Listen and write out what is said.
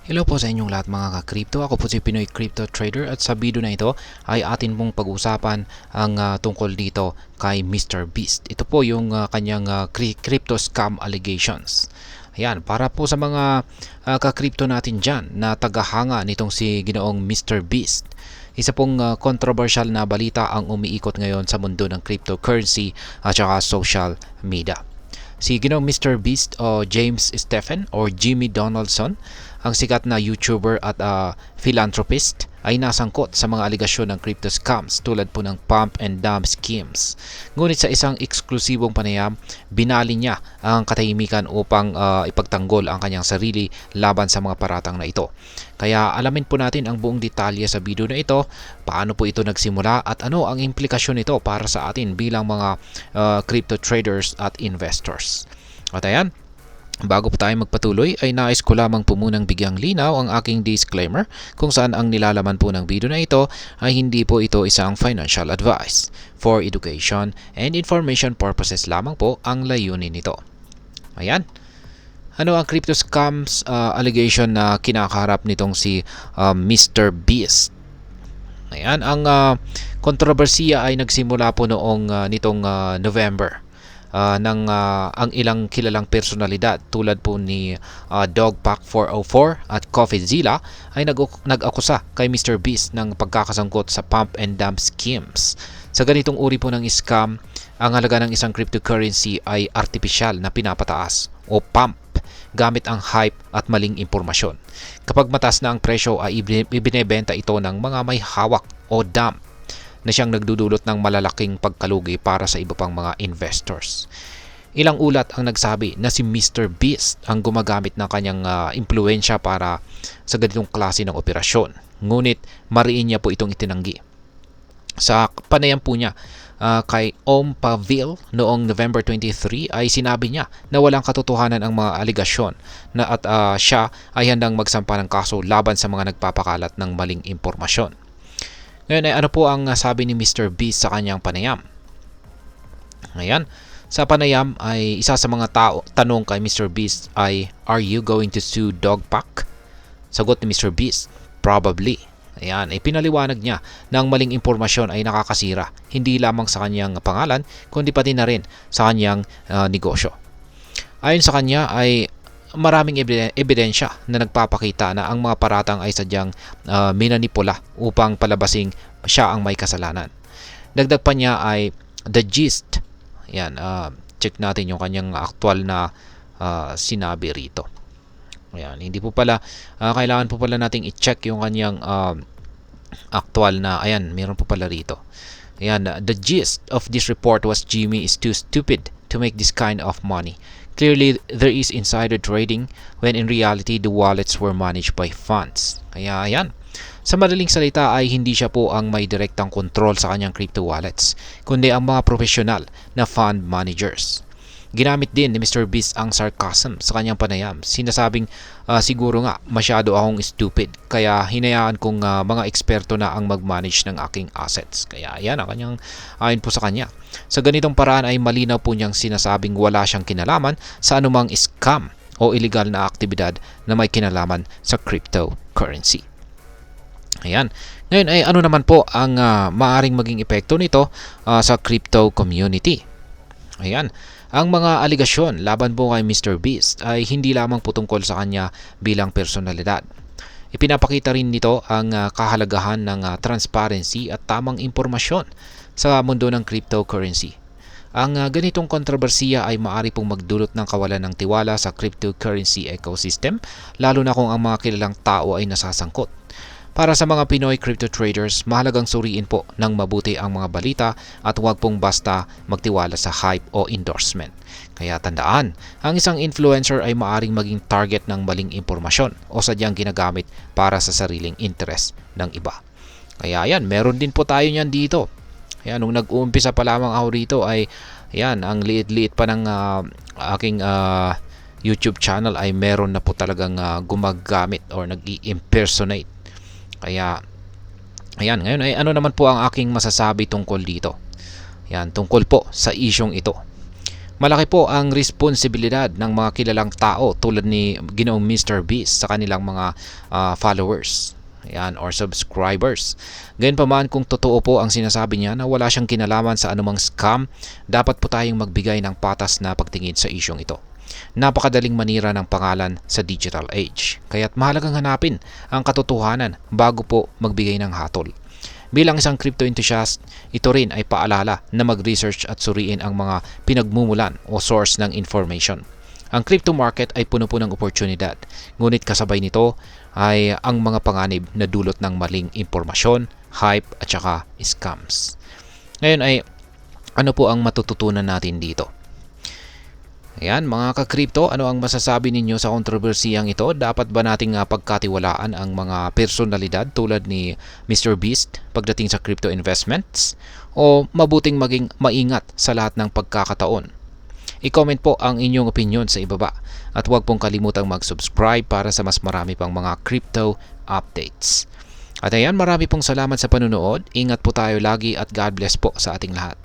Hello po sa inyong lahat mga ka-crypto. Ako po si Pinoy Crypto Trader at sa video na ito ay atin pong pag-usapan ang tungkol dito kay Mr. Beast. Ito po yung kanyang crypto scam allegations. Ayan, para po sa mga ka-crypto natin dyan na tagahanga nitong si Ginoong Mr. Beast. Isa pong controversial na balita ang umiikot ngayon sa mundo ng cryptocurrency at saka social media. Si Ginoong Mr. Beast o James Stephen or Jimmy Donaldson, ang sikat na YouTuber at philanthropist, ay nasangkot sa mga aligasyon ng crypto scams tulad po ng pump and dump schemes. Ngunit sa isang eksklusibong panayam, binali niya ang katahimikan upang ipagtanggol ang kanyang sarili laban sa mga paratang na ito. Kaya alamin po natin ang buong detalye sa video na ito, paano po ito nagsimula at ano ang implikasyon nito para sa atin bilang mga crypto traders at investors. At ayan, bago pa tayo magpatuloy ay nais ko lamang po munang bigyang linaw ang aking disclaimer kung saan ang nilalaman po ng video na ito ay hindi po ito isang financial advice. For education and information purposes lamang po ang layunin nito. Ayan. Ano ang crypto scams allegation na kinakaharap nitong si Mr. Beast? Ayan, ang kontrobersiya ay nagsimula po noong nitong November. Ang ilang kilalang personalidad tulad po ni Dogpack 404 at CoffeeZilla ay nag-akusa kay Mr. Beast ng pagkakasangkot sa pump and dump schemes. Sa ganitong uri po ng scam, ang halaga ng isang cryptocurrency ay artipisyal na pinapataas o pump gamit ang hype at maling impormasyon. Kapag mataas na ang presyo ay ibinebenta ito ng mga may hawak o dump na siyang nagdudulot ng malalaking pagkalugi para sa iba pang mga investors. Ilang ulat ang nagsabi na si Mr. Beast ang gumagamit ng kanyang impluensya para sa ganitong klase ng operasyon. Ngunit mariin niya po itong itinanggi. Sa panayam po niya kay Om Pavil noong November 23 ay sinabi niya na walang katotohanan ang mga aligasyon na at siya ay handang magsampa ng kaso laban sa mga nagpapakalat ng maling impormasyon. Ngayon ay ano po ang sabi ni Mr. Beast sa kanyang panayam? Ngayon, sa panayam ay isa sa mga tanong kay Mr. Beast ay, "Are you going to sue Dogpack?" Sagot ni Mr. Beast, "Probably." Ayan, ay pinaliwanag niya na ang maling impormasyon ay nakakasira hindi lamang sa kanyang pangalan kundi pati na rin sa kanyang negosyo. Ayon sa kanya ay maraming ebidensya na nagpapakita na ang mga paratang ay sadyang minanipula upang palabasing siya ang may kasalanan. Dagdag pa niya ay the gist. Yan, check natin yung kanyang aktual na sinabi rito. Ayan, hindi po pala kailangan po pala nating i-check yung kanyang aktual na, ayan, meron po pala rito. Ayan, the gist of this report was Jimmy is too stupid to make this kind of money. Clearly, there is insider trading when in reality, the wallets were managed by funds. Kaya ayan, sa madaling salita ay hindi siya po ang may direktang kontrol sa kanyang crypto wallets, kundi ang mga profesional na fund managers. Ginamit din ni Mr. Beast ang sarcasm sa kanyang panayam. Sinasabing siguro nga masyado akong stupid kaya hinayaan kong mga eksperto na ang mag-manage ng aking assets. Kaya yan ang kanyang ayon po sa kanya. Sa ganitong paraan ay malinaw po niyang sinasabing wala siyang kinalaman sa anumang scam o illegal na aktibidad na may kinalaman sa cryptocurrency. Ayan. Ngayon ay ano naman po ang maaring maging epekto nito sa crypto community. Ayan. Ang mga aligasyon laban po kay Mr. Beast ay hindi lamang po tungkol sa kanya bilang personalidad. Ipinapakita rin nito ang kahalagahan ng transparency at tamang impormasyon sa mundo ng cryptocurrency. Ang ganitong kontrobersiya ay maaari pong magdulot ng kawalan ng tiwala sa cryptocurrency ecosystem, lalo na kung ang mga kilalang tao ay nasasangkot. Para sa mga Pinoy crypto traders, mahalagang suriin po ng mabuti ang mga balita at huwag pong basta magtiwala sa hype o endorsement. Kaya tandaan, ang isang influencer ay maaring maging target ng maling impormasyon o sadyang ginagamit para sa sariling interest ng iba. Kaya yan, meron din po tayo niyan dito. Ayan, nung nag-uumpisa pa lamang ako rito ay yan, ang liit-liit pa ng aking YouTube channel ay meron na po talagang gumagamit or nag-i-impersonate. Kaya, ayan, ngayon ay ano naman po ang aking masasabi tungkol dito. Ayan, tungkol po sa isyong ito. Malaki po ang responsibilidad ng mga kilalang tao tulad ni Ginoong Mr. Beast sa kanilang mga followers. Ayan, or subscribers. Gayunpaman, kung totoo po ang sinasabi niya na wala siyang kinalaman sa anumang scam, dapat po tayong magbigay ng patas na pagtingin sa isyong ito. Napakadaling manira ng pangalan sa digital age, kaya't mahalagang hanapin ang katotohanan bago po magbigay ng hatol. Bilang isang crypto enthusiast, ito rin ay paalala na mag-research at suriin ang mga pinagmumulan o source ng information. Ang crypto market ay puno po ng oportunidad, ngunit kasabay nito ay ang mga panganib na dulot ng maling impormasyon, hype at saka scams. Ngayon ay ano po ang matututunan natin dito? Ayan, mga ka-crypto, ano ang masasabi ninyo sa kontrobersiyang ito? Dapat ba nating pagkatiwalaan ang mga personalidad tulad ni Mr. Beast pagdating sa crypto investments? O mabuting maging maingat sa lahat ng pagkakataon? I-comment po ang inyong opinion sa ibaba at huwag pong kalimutang mag-subscribe para sa mas marami pang mga crypto updates. At ayan, marami pong salamat sa panunood. Ingat po tayo lagi at God bless po sa ating lahat.